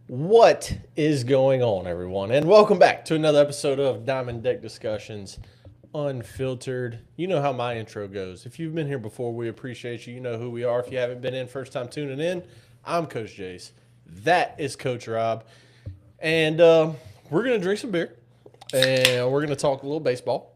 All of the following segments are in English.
What is going on, everyone? And welcome back to another episode of Diamond Deck Discussions Unfiltered. You know how my intro goes. If you've been here before, we appreciate you. You know who we are. If you haven't been in, first time tuning in, I'm Coach Jace. That is Coach Rob. And we're going to drink some beer and we're going to talk a little baseball.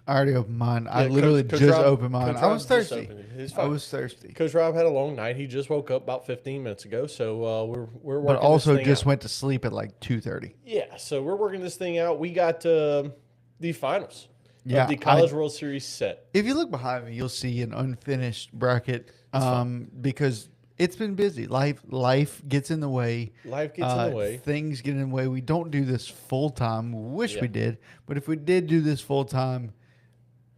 I already opened mine. I Yeah, literally Coach just Rob- opened mine. Coach I Rob was just thirsty. opened it. It's I fine. was thirsty. Coach Rob had a long night. He just woke up about 15 minutes ago. So we're working But also this thing just out. went to sleep at like 2:30. Yeah, so we're working this thing out. We got the finals Yeah, of the College World Series set. If you look behind me, you'll see an unfinished bracket because it's been busy. Life gets in the way. Life gets in the way. Things get in the way. We don't do this full time. Wish Yeah. we did. But if we did do this full time,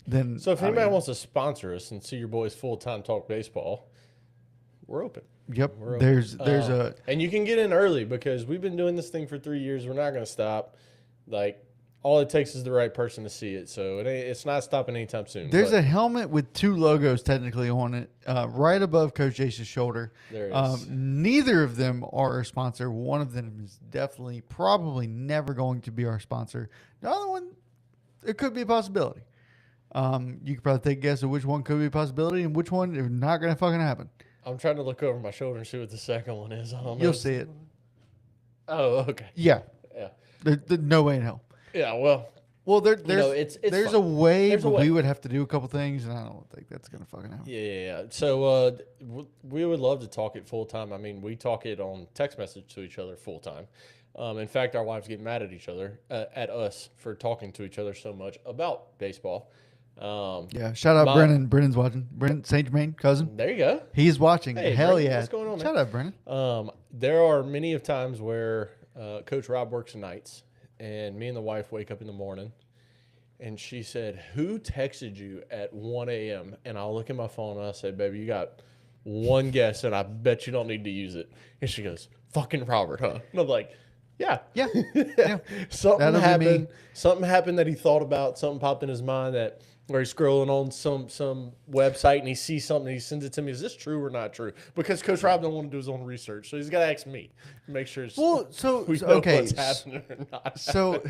then So if I anybody mean, wants to sponsor us and see your boys full time talk baseball, we're open. yep, We're open. there's a And you can get in early because we've been doing this thing for 3 years. We're not going to stop. Like all it takes is the right person to see it. So it's not stopping anytime soon. There's but a helmet with two logos technically on it, right above Coach Jace's shoulder. There it is. Neither of them are our sponsor. One of them is definitely, probably never going to be our sponsor. The other one, it could be a possibility. You could probably take a guess of which one could be a possibility and which one is not going to fucking happen. I'm trying to look over my shoulder and see what the second one is. I don't know. You'll see it. Oh, okay. Yeah. Yeah. There's no way in hell. Yeah, well, Well, there's it's there's fun. a way, There's a but way. we would have to do a couple things, and I don't think that's going to fucking happen. Yeah. So we would love to talk it full time. I mean, we talk it on text message to each other full time. In fact, our wives get mad at each other, at us for talking to each other so much about baseball. Yeah. Shout out My- Brennan. Brennan's watching. Brennan, St. Germain, cousin. There you go. He's watching. Hey, Hell Brennan, yeah. what's going on, man? Shout out, Brennan. There are many of times where Coach Rob works nights, and me and the wife wake up in the morning, and she said, "Who texted you at 1 a.m.?" And I'll look at my phone and I say, "Baby, you got one guess, and I bet you don't need to use it." And she goes, "Fucking Robert, huh?" And I'm like, "Yeah, Yeah. Yeah. something That'll be happened. me. Something happened that he thought about. Something popped in his mind that." Where he's scrolling on some website and he sees something and he sends it to me. Is this true or not true? Because Coach Rob don't want to do his own research, so he's got to ask me to make sure. Well, so we know okay. what's happening or not. So,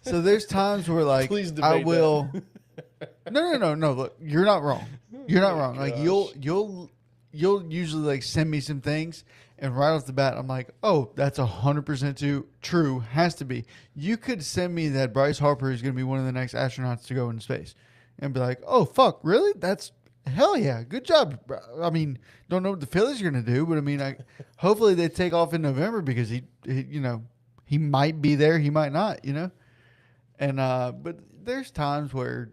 so there's times where like Please debate I that. will. No. Look, you're not wrong. You're not wrong. Like gosh. you'll usually like send me some things, and right off the bat, I'm like, oh, that's 100% true. Has to be. You could send me that Bryce Harper is going to be one of the next astronauts to go into space, and be like, oh fuck, really? That's hell yeah, good job. Bro. I mean, don't know what the Phillies are going to do, but I mean, hopefully they take off in November because he might be there, he might not, And but there's times where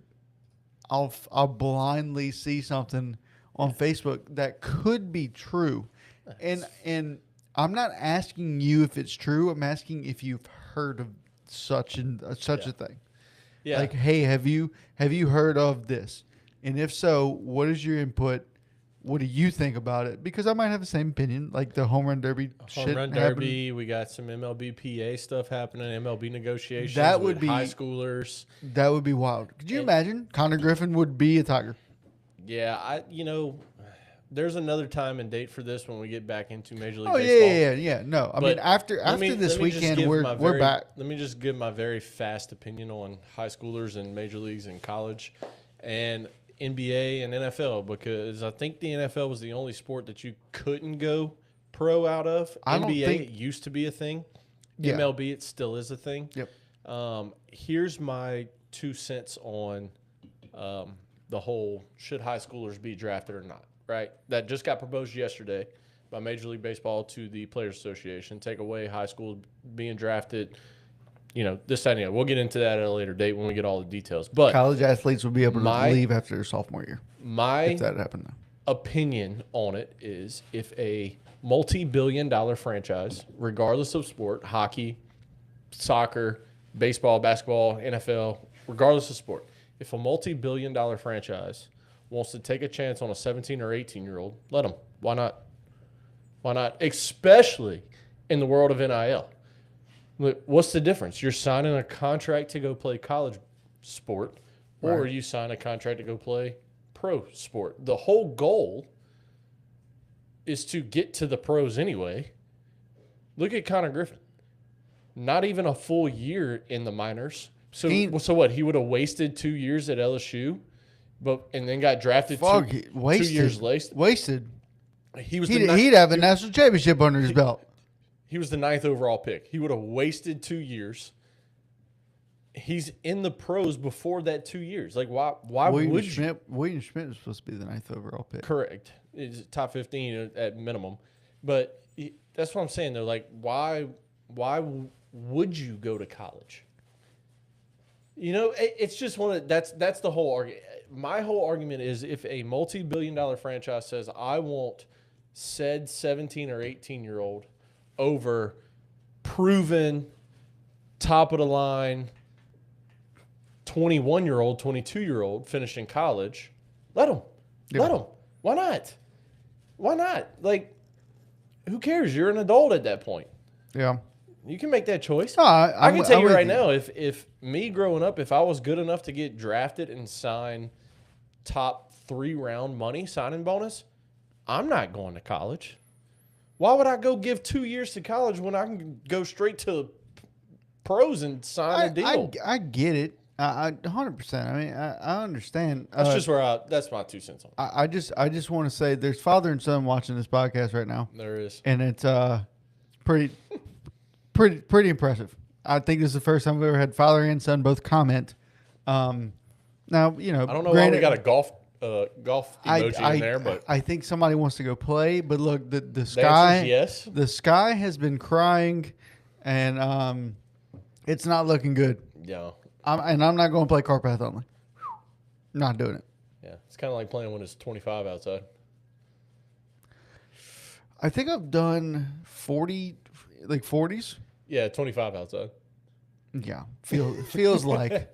I'll blindly see something on Facebook that could be true, and I'm not asking you if it's true. I'm asking if you've heard of such a thing. Yeah. Like, hey, have you heard of this? And if so, what is your input? What do you think about it? Because I might have the same opinion. Like the home run derby Home shit Run happened. Derby. We got some MLB PA stuff happening. MLB negotiations. That with would be- high schoolers. That would be wild. Could you And- imagine Connor Griffin would be a Tiger? Yeah, there's another time and date for this when we get back into Major League Oh Baseball. yeah. No, I But mean after Let me- this let me just weekend give we're my we're very- back. Let me just give my very fast opinion on high schoolers and major leagues and college and NBA and NFL because I think the NFL was the only sport that you couldn't go pro out of. I don't NBA think- it used to be a thing. Yeah. MLB it still is a thing. Yep. Here's my 2 cents on the whole should high schoolers be drafted or not, right? That just got proposed yesterday by Major League Baseball to the Players Association. Take away high school being drafted, this, that, and the other. We'll get into that at a later date when we get all the details. But College athletes would be able to My- leave after their sophomore year my if that happened. Though. opinion on it is if a multi-billion-dollar franchise, regardless of sport, hockey, soccer, baseball, basketball, NFL, regardless of sport, if a multi-billion-dollar franchise wants to take a chance on a 17 or 18-year-old, let them. Why not? Why not? Especially in the world of NIL. Look, what's the difference? You're signing a contract to go play college sport, or Right. you sign a contract to go play pro sport. The whole goal is to get to the pros anyway. Look at Connor Griffin. Not even a full year in the minors. So He- so what? He would have wasted 2 years at LSU, and then got drafted Fuck, 2 wasted. years later. Wasted. He was He'd have a national championship under his belt. He was the 9th overall pick. He would have wasted 2 years. He's in the pros before that 2 years. Like why would you? William Schmidt was supposed to be the 9th overall pick. Correct. It's top 15 at minimum. But that's what I'm saying though. Like why would you go to college? You know, it's just that's the whole argument. My whole argument is if a multi-billion-dollar franchise says I want said 17 or 18-year-old over proven top of the line 21-year-old, 22-year-old finishing college, let them. Yeah. Let them. Why not? Why not? Like, who cares? You're an adult at that point. Yeah. You can make that choice. No, I can tell I'm you with right now, if me growing up, if I was good enough to get drafted and sign top 3 round money signing bonus, I'm not going to college. Why would I go give 2 years to college when I can go straight to pros and sign a deal? I get it. I 100%. I mean, I understand. That's my 2 cents on it. I just want to say there's father and son watching this podcast right now, There is. and it's pretty impressive. I think this is the first time we've ever had father and son both comment. Now, you know, I don't know why we got a golf emoji in there, but I think somebody wants to go play. But look, the the sky, answer is yes. the sky has been crying, and it's not looking good. Yeah. I'm not going to play Carpath only. Not doing it. Yeah. It's kind of like playing when it's 25 outside. I think I've done 40, like 40s. Yeah, 25 outside. Yeah, feels like.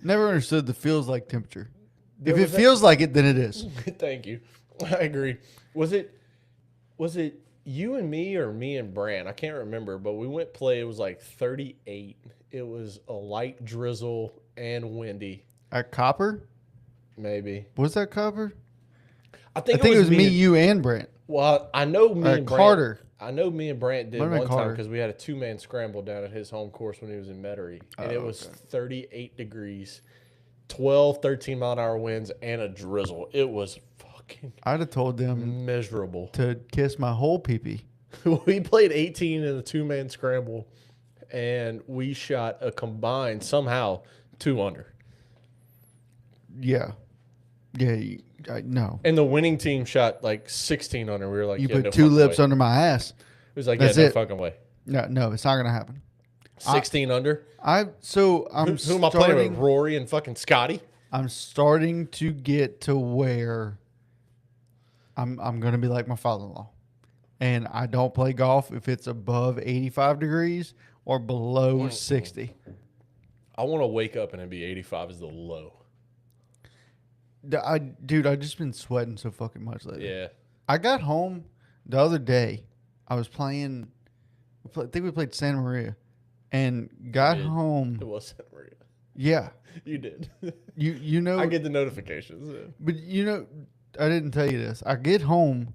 Never understood the feels like temperature. If There it was feels like it, then it is. Thank you. I agree. Was it you and me or me and Bran? I can't remember, but we went play. It was like 38. It was a light drizzle and windy. At Copper? Maybe. Was that Copper? I I think think it was me, and- you, and Brent. Well, I know me and Brant, Carter. I know me and Brant did Might have been one time Carter. because we had a 2-man scramble down at his home course when he was in Metairie. And it was 38 degrees, 12, 13 mile an hour winds, and a drizzle. It was fucking I'd have told them miserable. to kiss my whole peepee. We played 18 in a 2-man scramble, and we shot a combined, somehow, 2 under. Yeah. Yeah, no. And the winning team shot like 16 under. We were like, You yeah, put no 2 fucking lips way. under my ass. It was like, That's yeah, no it. fucking way. No, it's not going to happen. 16 under? I'm Who am I playing with? starting. Rory and fucking Scotty? I'm starting to get to where I'm going to be like my father-in-law. And I don't play golf if it's above 85 degrees or below 60. I want to wake up and it be 85 is the low. Dude, I just been sweating so fucking much lately. Yeah. I got home the other day. I was playing. I think we played Santa Maria, and got did. home. It was Santa Maria. Yeah, You did. you know. I get the notifications. Yeah. But you know, I didn't tell you this. I get home,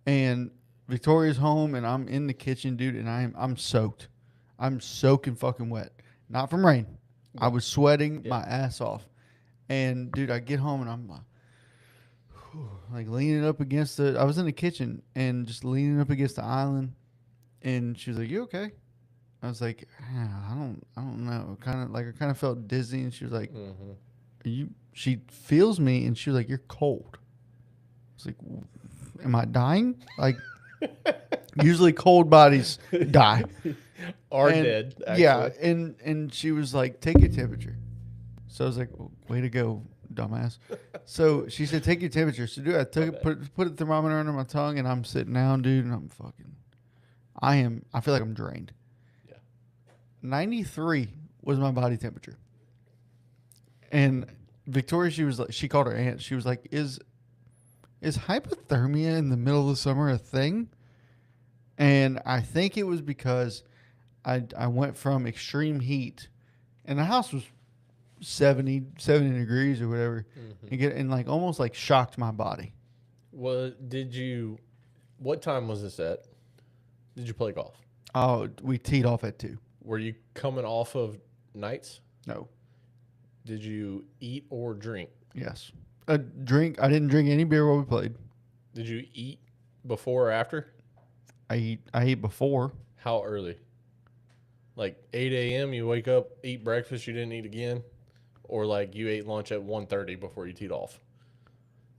and Victoria's home, and I'm in the kitchen, dude, and I'm soaked. I'm soaking fucking wet. Not from rain. I was sweating my ass off. And dude, I get home and I'm like leaning up against I was in the kitchen and just leaning up against the island, and she was like, "You okay?" I was like, I don't know. I kind of felt dizzy, and she was like, Mm-hmm. "Are you?" She feels me, and she was like, "You're cold." I was like, "Am I dying?" Like, usually cold bodies die. Are And- dead. Actually. Yeah, and she was like, "Take your temperature." So I was like, "Way to go, dumbass." So she said, "Take your temperature." So dude, I took it, put the thermometer under my tongue, and I'm sitting down, dude, and I feel like I'm drained. Yeah. 93 was my body temperature. And Victoria, she called her aunt. She was like, "Is hypothermia in the middle of the summer a thing?" And I think it was because I went from extreme heat, and the house was 70 degrees or whatever, and like almost like shocked my body. What time was this at? Did you play golf? Oh, we teed off at 2. Were you coming off of nights? No. Did you eat or drink? Yes. A drink. I didn't drink any beer while we played. Did you eat before or after? I eat before. How early? Like 8 a.m. You wake up, eat breakfast, you didn't eat again? Or like you ate lunch at 1:30 before you teed off?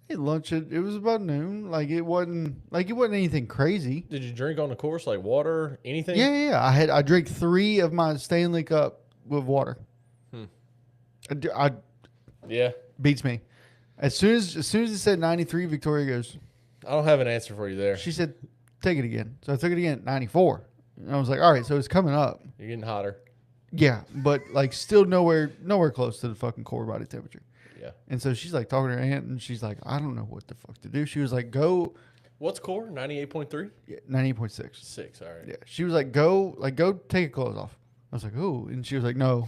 Ate lunch. It was about noon. It wasn't anything crazy. Did you drink on the course, like water, anything? Yeah. I drank 3 of my Stanley Cup with water. I Yeah. beats me. As soon as it said 93, Victoria goes. I don't have an answer for you there. She said, "Take it again." So I took it again at 94, and I was like, "All right, so it's coming up." You're getting hotter. Yeah, but still nowhere close to the fucking core body temperature. Yeah. And so she's like talking to her aunt, and she's like, "I don't know what the fuck to do." She was like, "Go." What's core? 98.3? 98.6. 6. All right. Yeah. She was like, go take your clothes off. I was like, "Oh," and she was like, "No."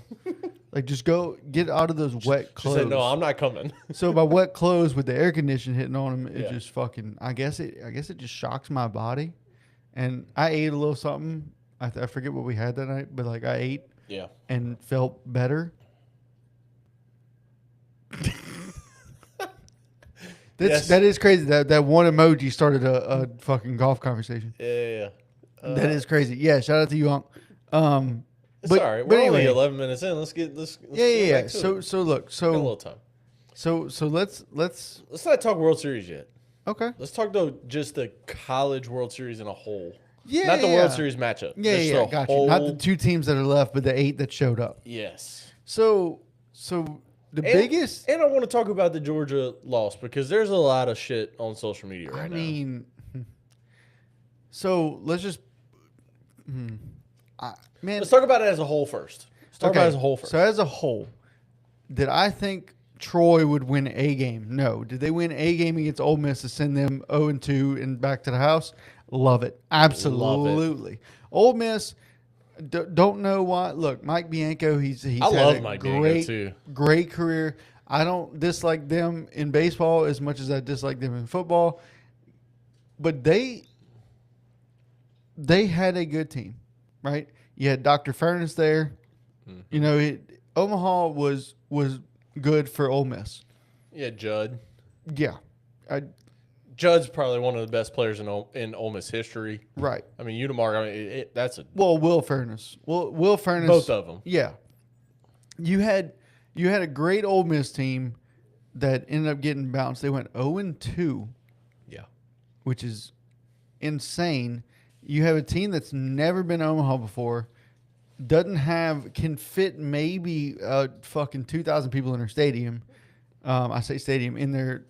Just go get out of those wet She clothes. said, no, I'm not coming. So by wet clothes with the air conditioning hitting on them, it Yeah. just fucking. I guess it just shocks my body. And I ate a little something. I forget what we had that night, but I ate Yeah. and felt better. Yes. That is crazy. That one emoji started a fucking golf conversation. Yeah. That is crazy. Yeah, shout out to you, Unc. It's but- all right. but We're only anyway. 11 minutes in. Let's get Yeah. back to it. So look, Got a little time. so let's Let's not talk World Series yet. okay. Let's talk though just the college World Series in a whole. Yeah, Not the yeah. World Series matchup. Yeah, Just yeah, the got you. Not the whole- 2 teams that are left, but the 8 that showed up. Yes. So the biggest. And I want to talk about the Georgia loss because there's a lot of shit on social media right I now. mean, so let's just. Man, Let's talk about it as a whole first. Let's talk about it as a whole first. So as a whole, did I think Troy would win a game? No. Did they win a game against Ole Miss to send them 0-2 and back to the house? Love it. Absolutely. Ole Miss. Don't know why. Look, Mike Bianco. He's I had love a Mike Bianco, great, too. great career. I don't dislike them in baseball as much as I dislike them in football, but they had a good team, right? You had Dr. Furness there. Mm-hmm. You know, Omaha was good for Ole Miss. Yeah, Judd. Yeah, Judd's probably one of the best players in Ole Miss history. right. I mean, Udemark. I mean, that's a Well, Will Furness. Will Furness. both of them. Yeah. You had a great Ole Miss team that ended up getting bounced. They went 0-2, Yeah. which is insane. You have a team that's never been to Omaha before, can fit maybe fucking 2,000 people in their stadium. I say stadium in their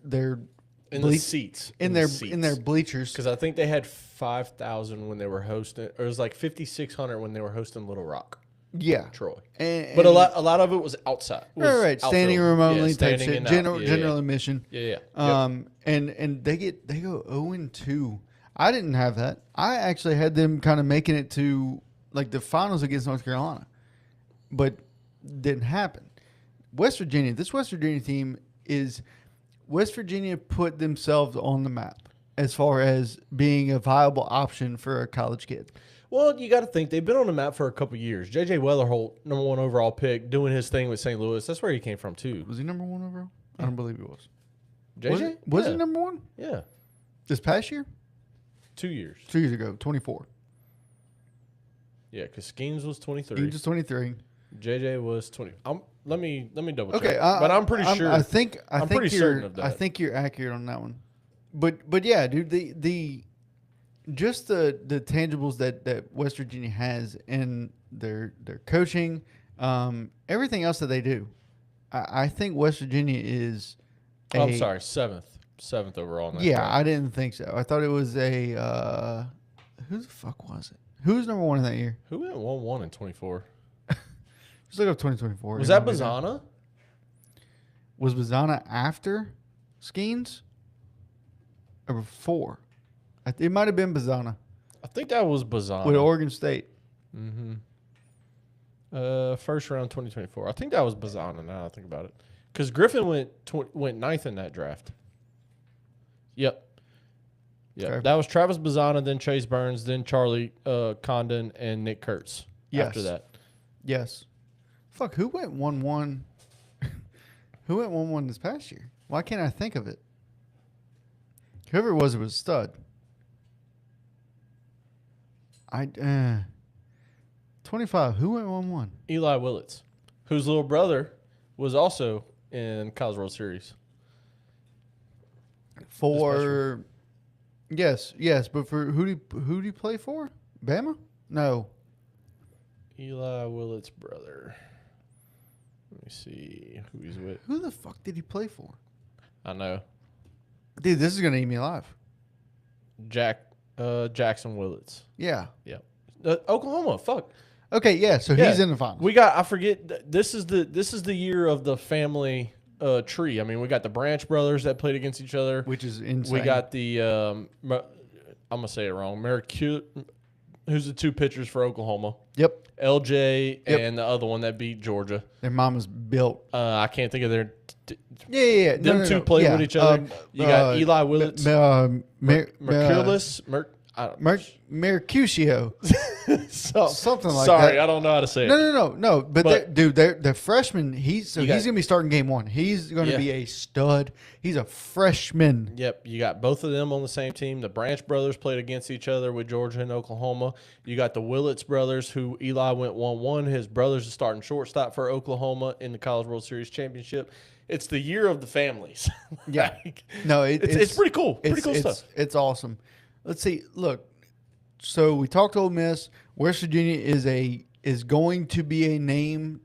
In ble- the seats. in their seats. bleachers. Because I think they had 5,000 when they were hosting, or it was like 5,600 when they were hosting Little Rock, Yeah, Troy. and, But a lot of it was outside. Was right, standing outfield. room only Yeah, type standing shit. and out. General Yeah, general yeah. admission. Yeah. And they go 0-2. I didn't have that. I actually had them kind of making it to the finals against North Carolina, but didn't happen. West Virginia team is West Virginia put themselves on the map as far as being a viable option for a college kid. Well, you got to think they've been on the map for a couple years. J.J. Weatherholt, number 1 overall pick, doing his thing with St. Louis. That's where he came from too. Was he number 1 overall? I don't believe he was. J.J. Was yeah. he number 1 Yeah, this past year? 2 years. 2 years ago, 24. Yeah, because Skeens was He 23. was 23. J.J. was 20. Let me double check. Okay, but I'm pretty sure. I think I'm pretty you're, certain of that. I think you're accurate on that one. But yeah, dude, the tangibles that West Virginia has in their coaching, everything else that they do, I think West Virginia is. I'm sorry, seventh overall. In that Yeah, draft. I didn't think so. I thought it was a. Who the fuck was it? Who was number 1 in that year? Who went 1-1 in 24? Just look up 2024. Was that Bazana? Was Bazana after Skeens or before? It might have been Bazana I think that was Bazana. with Oregon State. Mm-hmm. First round 2024. I think that was Bazana. Now I think about it, because Griffin went ninth in that draft. Yep. Yeah, Okay. that was Travis Bazana, then Chase Burns, then Charlie Condon, and Nick Kurtz. Yes. After that, Yes. Fuck, who went 1-1? Who went 1-1 this past year? Why can't I think of it? Whoever it was a stud. 25. Who went 1-1? Eli Willits, whose little brother was also in College World Series. For yes, but for who do you play for? Bama? No. Eli Willits' brother. Let me see who he's with. Who the fuck did he play for? I know Dude, this is gonna eat me alive. Jackson Willits. Yeah. Yep. Oklahoma. Fuck. Okay, yeah, so Yeah. he's in the finals. We got. I forget. This is the year of the family tree. I mean, we got the Branch brothers that played against each other. Which is insane. We got the. I'm gonna say it wrong. Who's the two pitchers for Oklahoma? Yep. LJ Yep. and the other one that beat Georgia. Their mama's built. I can't think of their. Yeah. Them two played with each other. You got Eli Willits, Mercurius. Mercutio. Something like Sorry, that. I don't know how to say it. No. But they're freshmen. He's You going got- to be starting game one. He's going to Yeah. be a stud. He's a freshman. Yep, you got both of them on the same team. The Branch brothers played against each other with Georgia and Oklahoma. You got the Willits brothers, who Eli went 1-1. His brother's a starting shortstop for Oklahoma in the College World Series championship. It's the year of the families. Yeah. Like, No, it's pretty cool. Pretty cool stuff. It's awesome. Let's see. Look, so we talked Ole Miss. West Virginia is going to be a name.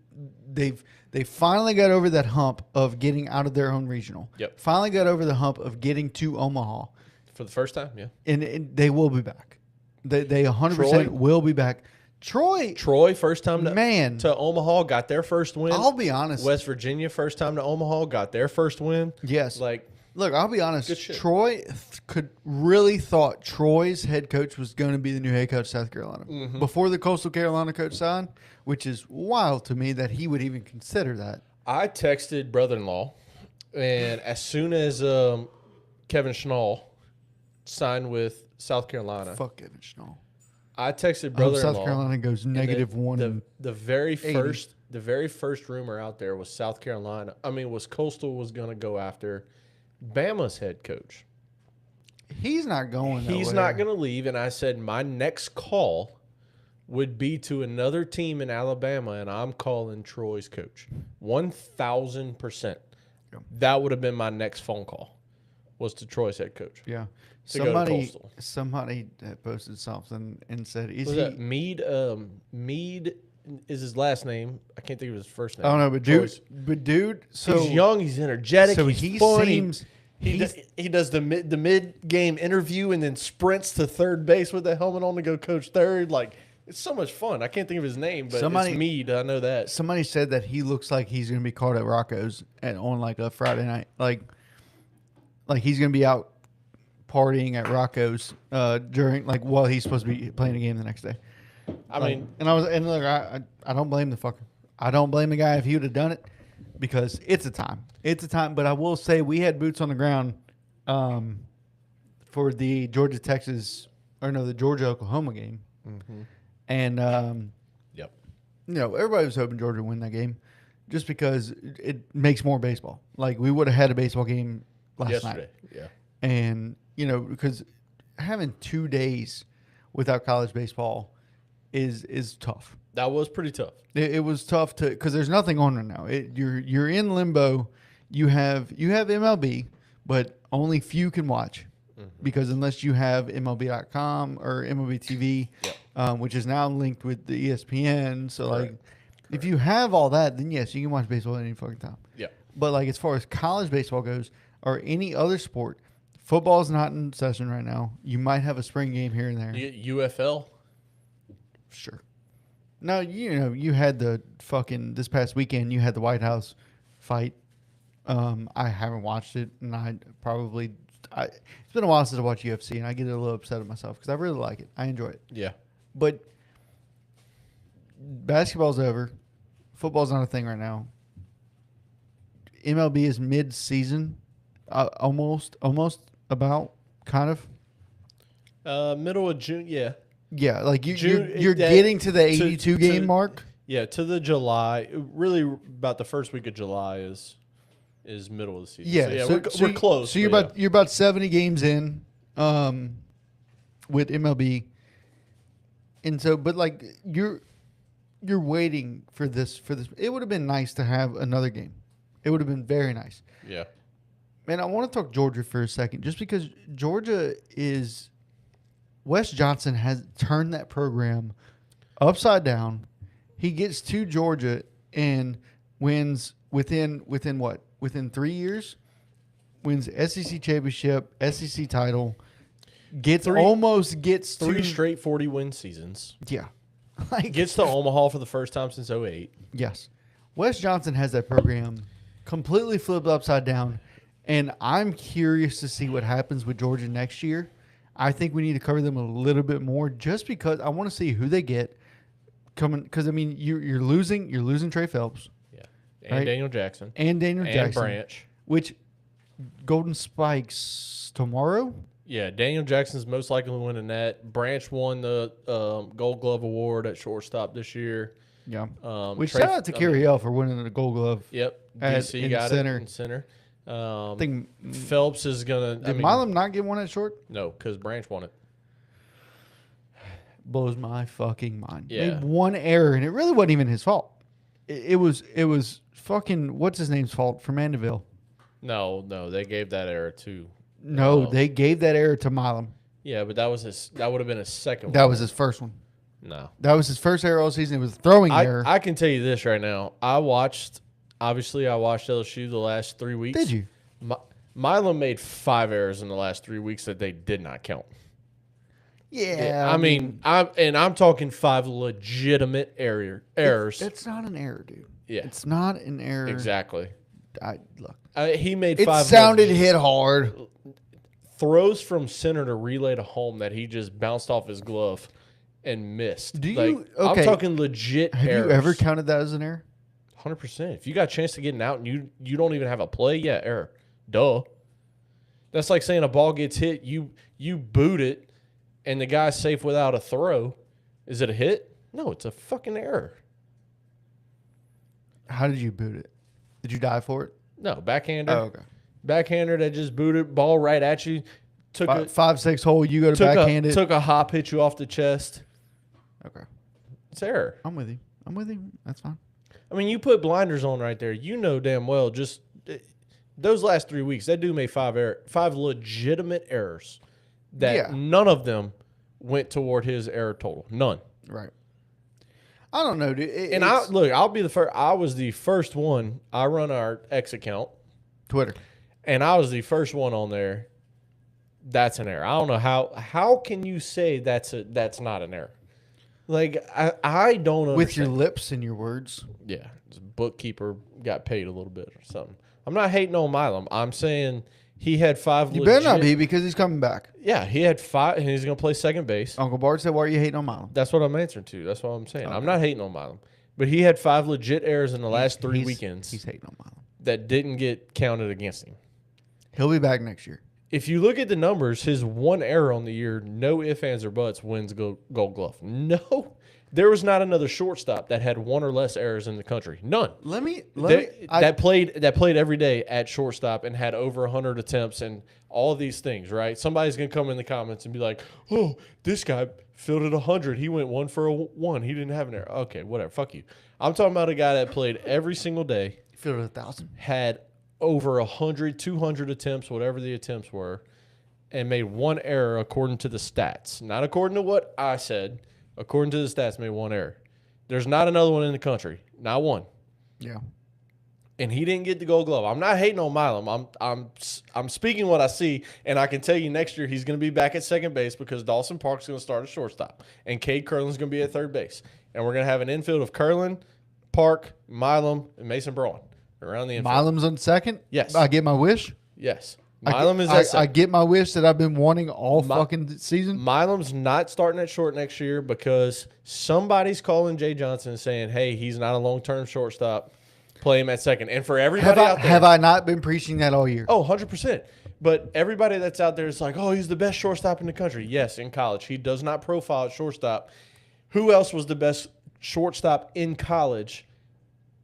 They finally got over that hump of getting out of their own regional. Yep. Finally got over the hump of getting to Omaha, For the first time, yeah. and they will be back. They 100% Troy? will be back. Troy, First time man, to Omaha, got their first win. I'll be honest. West Virginia, first time to Omaha, got their first win. Yes. Like, Look, I'll be Good honest. shit. Troy could really thought Troy's head coach was going to be the new head coach of South Carolina Mm-hmm. before the Coastal Carolina coach signed, which is wild to me that he would even consider that. I texted brother-in-law, and as soon as Kevin Schnall signed with South Carolina, Fuck Evan Schnall. I texted I hope brother-in-law. South Carolina goes and negative one. The very 80. first rumor out there was South Carolina. Was Coastal was going to go after Bama's head coach. He's not going. He's not going to leave, and I said my next call would be to another team in Alabama, and I'm calling Troy's coach. 1,000%. Yep. That would have been my next phone call. Was to Troy's head coach. Yeah. To go to Coastal. Somebody posted something and said, "Is Was he?" that Mead? Mead is his last name. I can't think of his first name. I don't know, but Troy's- dude. So he's young. He's energetic. So he's he funny. seems. He does the mid game interview and then sprints to third base with the helmet on to go coach third. Like, it's so much fun. I can't think of his name, but Somebody- it's Mead. I know that. Somebody said that he looks like he's going to be caught at Rocco's on like a Friday night, like he's going to be out partying at Rocco's during like while he's supposed to be playing a game the next day. I Like, mean, and look, I don't blame the fucker. I don't blame the guy if he would have done it because it's a time. It's a time. But I will say we had boots on the ground for the the Georgia Oklahoma game, and yep. everybody was hoping Georgia would win that game, just because it makes more baseball. Like we would have had a baseball game last Yesterday, night, yeah. and because having 2 days without college baseball is tough. That was pretty tough. It was tough because there's nothing on right now. You're in limbo. You have MLB, but only few can watch because unless you have MLB.com or MLB TV, which is now linked with the ESPN. So like, if you have all that, then yes, you can watch baseball at any fucking time. Yeah. But like as far as college baseball goes or any other sport, football is not in session right now. You might have a spring game here and there. UFL. Sure. No, you had the fucking this past weekend. You had the White House fight. I haven't watched it, and it's been a while since I watched UFC, and I get a little upset at myself because I really like it. I enjoy it. Yeah. But basketball's over. Football's not a thing right now. MLB is mid-season, almost about, kind of. Middle of June, yeah. Yeah, like June, you're that- getting to the 82 game mark. Yeah, to the July. Really, about the first week of July is middle of the season. Yeah, so we're close. So you're but you're about 70 games in, with MLB, and so but like you're waiting for this. It would have been nice to have another game. It would have been very nice. yeah. Man, I want to talk Georgia for a second, just because Georgia is Wes Johnson has turned that program upside down. He gets to Georgia and wins within what? Within 3 years, wins SEC championship, SEC title, almost gets Three to, straight 40-win seasons. yeah, like Gets to Omaha for the first time since 08. yes. Wes Johnson has that program completely flipped upside down, and I'm curious to see what happens with Georgia next year. I think we need to cover them a little bit more, just because I want to see who they get coming. Because I mean, you're losing Trey Phelps Yeah. And Right. Daniel Jackson. and Daniel And Jackson, Branch. which Golden Spikes tomorrow. Yeah, Daniel Jackson's most likely winning that. Branch won the Gold Glove Award at shortstop this year. Yeah. Trey- Which shout out to Kerry L for winning the Gold Glove. Yep. At- DC in got center. it in center. I think Phelps is going to. did Milam not get one at short? No, because Branch won it. Blows my fucking mind. Yeah. Made one error, and it really wasn't even his fault. It was fucking what's his name's fault for Mandeville. No, they gave that error too. No, Oh. they gave that error to Milam. Yeah, but that would have been his second That one. was his first one. No. That was his first error all season. It was a throwing error. I can tell you this right now. I watched LSU the last 3 weeks. Did you? Milam made 5 errors in the last 3 weeks that they did not count. Yeah. I mean, I'm talking 5 legitimate errors. It's not an error, dude. Yeah. It's not an error. Exactly. Look. He made It 5 sounded hit hard. throws from center to relay to home that he just bounced off his glove and missed. Do you- I'm okay. talking legit Have errors. you ever counted that as an error? 100%. If you got a chance to get an out and you don't even have a play, yeah, error. Duh. That's like saying a ball gets hit, you boot it, and the guy's safe without a throw. Is it a hit? No, it's a fucking error. How did you boot it? Did you dive for it? No, backhander. Oh, okay. Backhander that just booted ball right at you. Took a 5-6 hole. You go to backhand it. took a hop, hit you off the chest. Okay. It's error. I'm with you. That's fine. I mean, you put blinders on right there. You know damn well just those last 3 weeks, that dude made 5 legitimate errors that Yeah. none of them went toward his error total. None. Right. I don't know, dude. I'll be the first. I was the first one. I run our X account, Twitter. and I was the first one on there. That's an error. I don't know how can you say that's not an error? Like I don't understand. With your lips and your words. Yeah, this bookkeeper got paid a little bit or something. I'm not hating on Milam. I'm saying he had 5 You legit. better not be, because he's coming back. Yeah, he had 5, and he's going to play second base. Uncle Bart said, why are you hating on Milam? That's what I'm answering to. That's what I'm saying. Okay. I'm not hating on Milam. But he had 5 legit errors in the last 3 weekends He's hating on Milam. that didn't get counted against him. He'll be back next year. If you look at the numbers, his 1 error on the year, no ifs, ands, or buts, wins Gold Glove. No. There was not another shortstop that had 1 or less errors in the country. None. That played every day at shortstop and had over 100 attempts and all of these things, right? Somebody's going to come in the comments and be like, oh, this guy fielded 100. He went 1 for 1. He didn't have an error. Okay, whatever. Fuck you. I'm talking about a guy that played every single day, fielded 1,000. had over 100, 200 attempts, whatever the attempts were, and made 1 error according to the stats. Not according to what I said. According to the stats, made 1 error. There's not another one in the country. Not one. Yeah. And he didn't get the Gold Glove. I'm not hating on Milam. I'm speaking what I see, and I can tell you next year he's going to be back at second base because Dawson Park's going to start at shortstop, and Cade Curlin's going to be at third base, and we're going to have an infield of Curlin, Park, Milam, and Mason Braun around the infield. Milam's on second? Yes. I get my wish? Yes, Milam is at I second. get my wish that I've been wanting all fucking season? Milam's not starting at short next year because somebody's calling Jay Johnson and saying, hey, he's not a long-term shortstop. Play him at second. And for everybody out there. Have I not been preaching that all year? Oh, 100%. But everybody that's out there is like, oh, he's the best shortstop in the country. Yes, in college. He does not profile at shortstop. Who else was the best shortstop in college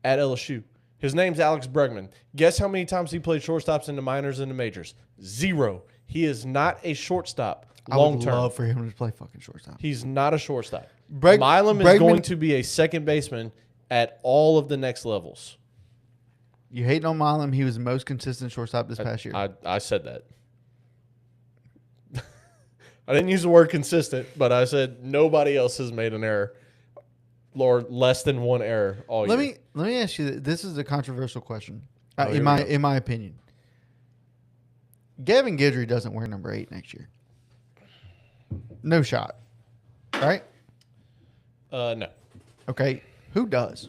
at LSU? His name's Alex Bregman. Guess how many times he played shortstops in the minors and the majors? 0. He is not a shortstop long I would term. love for him to play fucking shortstop. He's not a shortstop. Bregman Milam is going to be a second baseman at all of the next levels. You hating on Milam? He was the most consistent shortstop this past year. I said that. I didn't use the word consistent, but I said nobody else has made an error or less than one error all year. Let me ask you. This is a controversial question, Oh, here we go. in my opinion. Gavin Guidry doesn't wear number 8 next year. No shot. Right? No. Okay. Who does?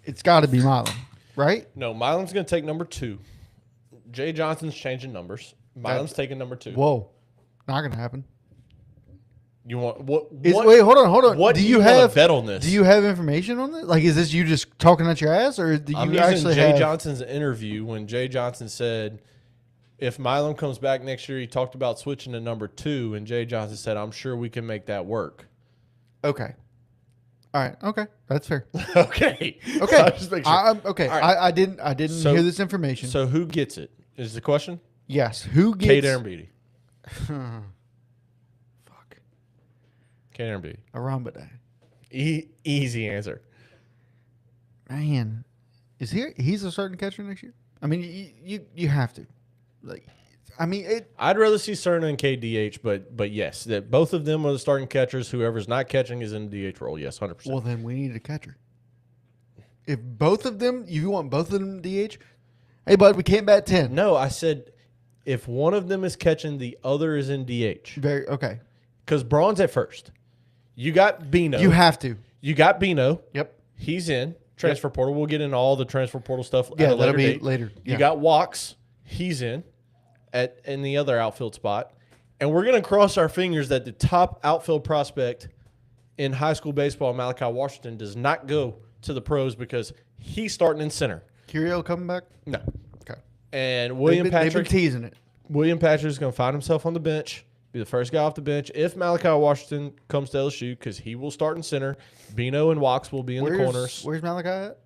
It's got to be Milam, right? No, Milam's going to take number 2. Jay Johnson's changing numbers. Milam's taking number 2. Whoa, not gonna happen. You want what? Wait, hold on. What do do you want have to bet on this? Do you have information on this? Like, is this you just talking at your ass, or do you I'm using actually Jay have? Johnson's interview when Jay Johnson said, if Milam comes back next year, he talked about switching to number 2, and Jay Johnson said, I'm sure we can make that work. Okay. All right. Okay, that's fair. Okay. Okay. I just make sure. Okay. All right. I didn't So- hear this information. So who gets it? Is the question? Yes. Who Kate gets? Aaron Beatty. Fuck. Kate Aaron Beatty. Arambade. Easy answer. Man, is he's a starting catcher next year? I mean, you have to. Like, I mean, I'd rather see Cerna and KDH, but yes, that both of them are the starting catchers. Whoever's not catching is in the DH role. Yes, 100%. well, then we need a catcher. If both of them, you want both of them DH? Hey, bud, we can't bat 10. No, I said if one of them is catching, the other is in DH. Very okay. Because Braun's at first. You got Bino. You have to. You got Bino. Yep. He's in transfer portal. We'll get into all the transfer portal stuff. Yeah, at a that'll later be date. later. You Yeah. got Walks. He's in the other outfield spot, and we're gonna cross our fingers that the top outfield prospect in high school baseball, Malachi Washington, does not go to the pros because he's starting in center. Curiel coming back? No. Okay. And William They've Patrick. been teasing it. William Patrick is going to find himself on the bench, be the first guy off the bench. If Malachi Washington comes to LSU, because he will start in center, Bino and Walks will be in the corners. Where's Malachi at?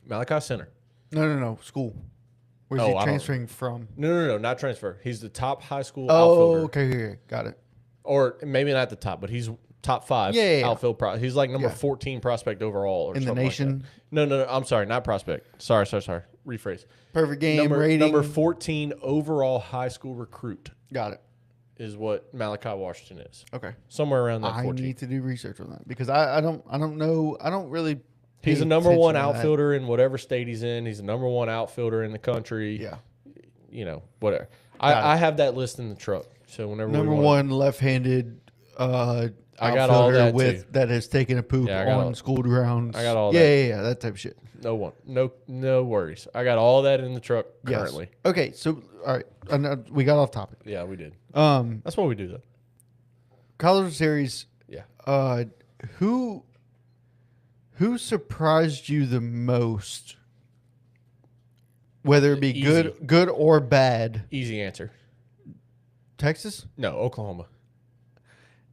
Malachi center. No. School. Where's Oh, he I don't- transferring from? No, not transfer. He's the top high school Oh, outfielder. okay. Here. Got it. Or maybe not the top, but he's top 5 Yeah. outfield. He's like number Yeah. 14 prospect overall. Or In the something like nation? that. No. I'm sorry. Not prospect. Sorry. Rephrase. Perfect game rating. Number 14 overall high school recruit Got it. is what Malachi Washington is. Okay. Somewhere around that I 14. need to do research on that because I don't know. I don't really. pay He's a number one attention to that. outfielder in whatever state he's in. He's a number one outfielder in the country. Yeah. You know, whatever. Got it. I have that list in the truck. So whenever Number we want, one left-handed I got outfielder all that with too. that has taken a poop Yeah, I got on all- school grounds. I got all yeah, that. Yeah, that type of shit. no worries. I got all that in the truck Yes. currently. Okay, so all right, I know we got off topic. Yeah, we did. That's That's what we do though. College Series. Yeah. Who surprised you the most? Whether it be Easy. good or bad. Easy answer. Texas. No, Oklahoma.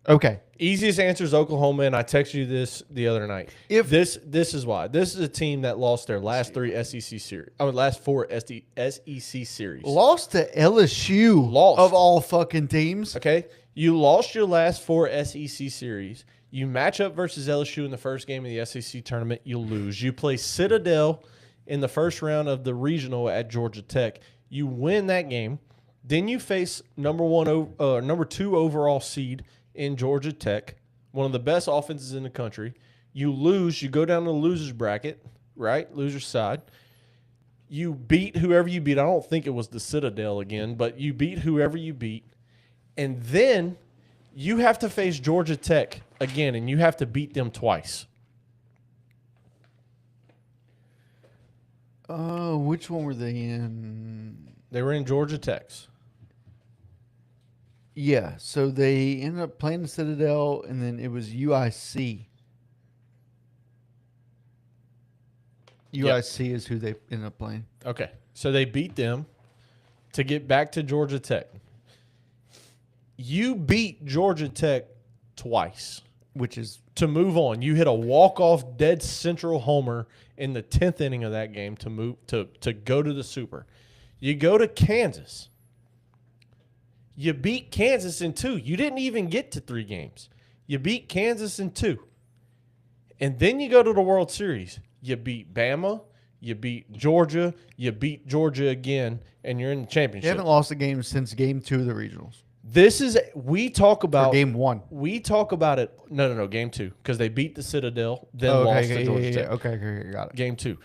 Okay. Easiest answer is Oklahoma, and I texted you this the other night. If- this is why. This is a team that lost their last 3 SEC series. Last 4 SEC series. Lost to LSU. Lost. Of all fucking teams. Okay, you lost your last 4 SEC series. You match up versus LSU in the first game of the SEC tournament. You lose. You play Citadel in the first round of the regional at Georgia Tech. You win that game. Then you face number 2 overall seed in Georgia Tech, one of the best offenses in the country. You lose. You go down to the losers bracket, right? Loser's side. You beat whoever you beat. I don't think it was the Citadel again, but you beat whoever you beat. And then you have to face Georgia Tech again, and you have to beat them twice. Which one were they in? They were in Georgia Tech's. Yeah, so they ended up playing the Citadel, and then it was UIC. UIC is who they ended up playing. Okay. So they beat them to get back to Georgia Tech. You beat Georgia Tech twice. Which is To move on, you hit a walk-off dead central homer in the 10th inning of that game to move to go to the Super. You go to Kansas. You beat Kansas in 2. You didn't even get to 3 games. You beat Kansas in 2. And then you go to the World Series. You beat Bama. You beat Georgia. You beat Georgia again, and you're in the you championship. haven't lost a game since game 2 of the regionals. This is we talk Or about game 1. we talk about it. No, game 2 because they beat the Citadel, then lost to Georgia Tech. Okay, got it. Game 2.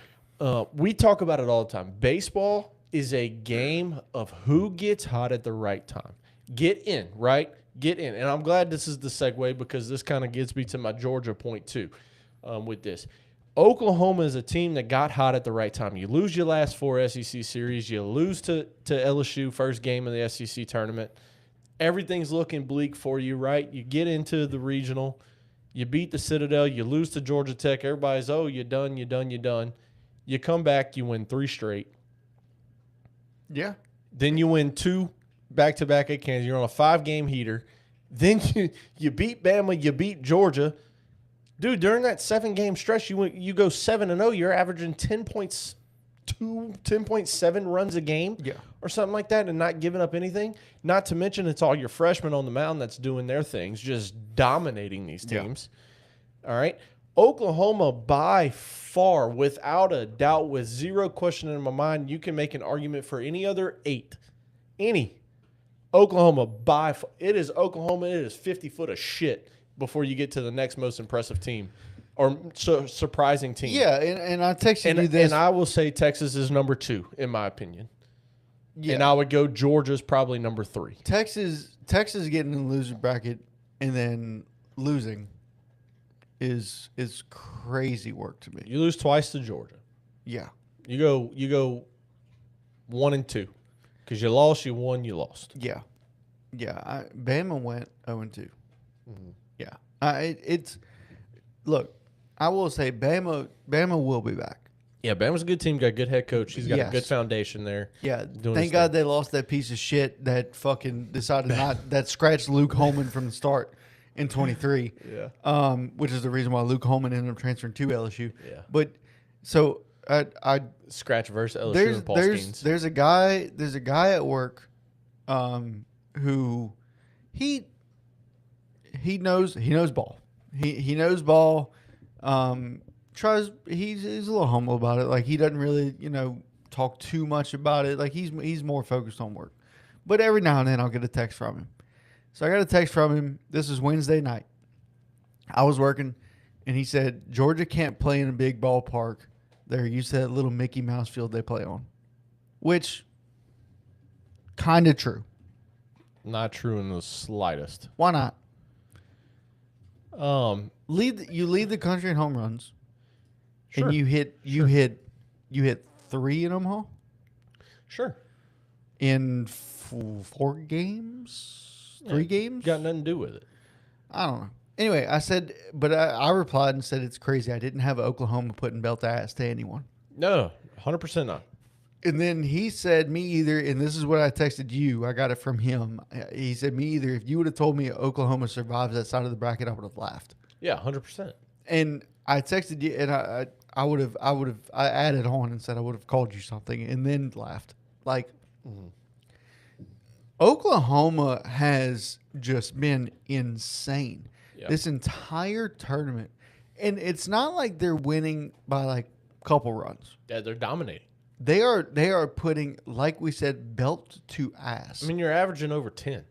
We talk about it all the time. Baseball is a game of who gets hot at the right time. Get in, right? Get in. And I'm glad this is the segue because this kind of gets me to my Georgia point too with this. Oklahoma is a team that got hot at the right time. You lose your last 4 SEC series. You lose to LSU first game of the SEC tournament. Everything's looking bleak for you, right? You get into the regional. You beat the Citadel. You lose to Georgia Tech. Everybody's, oh, you're done, you're done, you're done. You come back. You win 3 straight. Yeah. Then you win 2 back-to-back at Kansas. You're on a 5-game heater. Then you beat Bama. You beat Georgia. Dude, during that 7-game stretch, you go 7-0. You're averaging 10.7 runs a game, Yeah. or something like that, and not giving up anything. Not to mention, it's all your freshmen on the mound that's doing their things, just dominating these teams. Yeah. All right, Oklahoma by far, without a doubt, with zero question in my mind, you can make an argument for any other 8. Any. Oklahoma by far. It is Oklahoma. It is 50 foot of shit before you get to the next most impressive team or surprising team. Yeah, and I texted you this. And I will say Texas is number 2, in my opinion. Yeah. And I would go Georgia's probably number 3. Texas getting in the loser bracket and then losing is crazy work to me. You lose twice to Georgia. Yeah. You go 1 and 2. Because you lost, you won, you lost. Yeah. Yeah. Bama went 0-2. Mm-hmm. Yeah. It's look, I will say Bama will be back. Yeah, Bama's a good team, got a good head coach. He's got a good foundation there. Yeah. Doing his Thank God thing. they lost that piece of shit that fucking decided that scratched Luke Holman from the start in 23. Yeah. Which is the reason why Luke Holman ended up transferring to LSU. Yeah. But so I Scratch versus LSU and Paul Skeens. there's a guy at work who he knows ball. He knows ball. He's a little humble about it. Like he doesn't really, talk too much about it. Like he's more focused on work. But every now and then I'll get a text from him. So I got a text from him. This is Wednesday night. I was working and he said Georgia can't play in a big ballpark. They're used to that little Mickey Mouse field they play on. Which kind of true. Not true in the slightest. Why not? Um, You lead the country in home runs, Sure. and you hit 3 in Omaha Sure. in 4 games, 3 games. Got nothing to do with it. I don't know. Anyway, I said, but I replied and said it's crazy. I didn't have Oklahoma putting belt ass to anyone. No, 100% not. And then he said, me either, and this is what I texted you. I got it from him. He said, me either. If you would have told me Oklahoma survives that side of the bracket, I would have laughed. Yeah, 100%. And I texted you, and I added on and said I would have called you something, and then laughed. Like, Oklahoma has just been insane Yep. this entire tournament, and it's not like they're winning by like a couple runs. Yeah, they're dominating. They are putting, like we said, belt to ass. I mean, you're averaging over 10.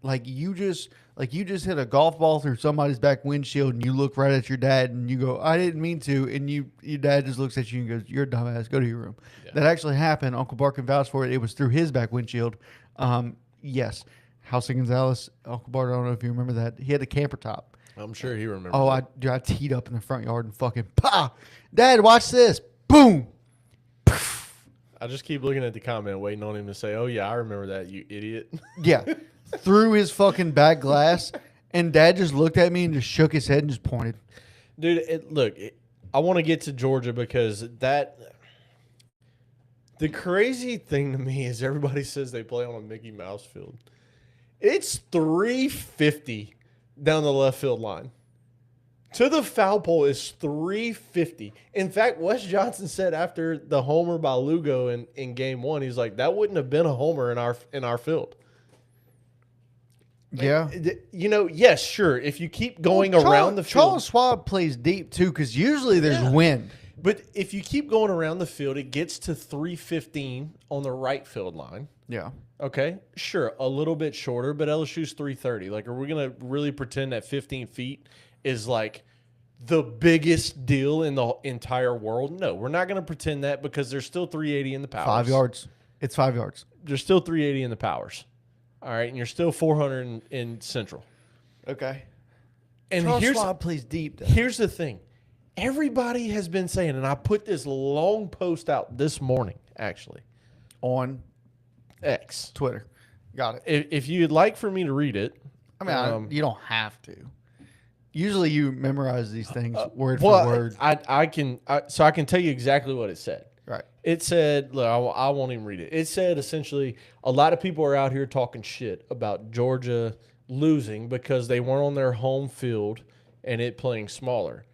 Like you just hit a golf ball through somebody's back windshield, and you look right at your dad, and you go, "I didn't mean to," and your dad just looks at you and goes, "You're a dumbass. Go to your room." Yeah. That actually happened. Uncle Bart can vouch for it. It was through his back windshield. Yes, House of Gonzalez. Uncle Bart, I don't know if you remember that. He had a camper top. I'm sure he remembers. Oh, that. I teed up in the front yard and fucking Dad, watch this. Boom. I just keep looking at the comment, waiting on him to say, "Oh yeah, I remember that, you idiot." Yeah, through his fucking back glass, and Dad just looked at me and just shook his head and just pointed. Dude, I want to get to Georgia because The crazy thing to me is everybody says they play on a Mickey Mouse field. It's 350 down the left field line. To the foul pole is 350. In fact, Wes Johnson said after the homer by Lugo in game one, he's like, that wouldn't have been a homer in our field. Yeah. You know, yes, sure. If you keep going around the field. Charles Schwab plays deep too, because usually there's wind. But if you keep going around the field, it gets to 315 on the right field line. Yeah. Okay, sure, a little bit shorter, but LSU's 330. Like, are we going to really pretend that 15 feet is like the biggest deal in the entire world? No, we're not going to pretend that because there's still 380 in the powers. 5 yards. It's 5 yards. There's still 380 in the powers. All right, and you're still 400 in Central. Okay. And Charles Schwab plays deep, though. here's the thing. Everybody has been saying, and I put this long post out this morning, actually, On X. Twitter. Got it. If you'd like for me to read it. I mean, you don't have to. Usually you memorize these things word Well, for word. I can tell you exactly what it said. Right. It said, look, I won't even read it. It said essentially a lot of people are out here talking shit about Georgia losing because they weren't on their home field and it playing smaller.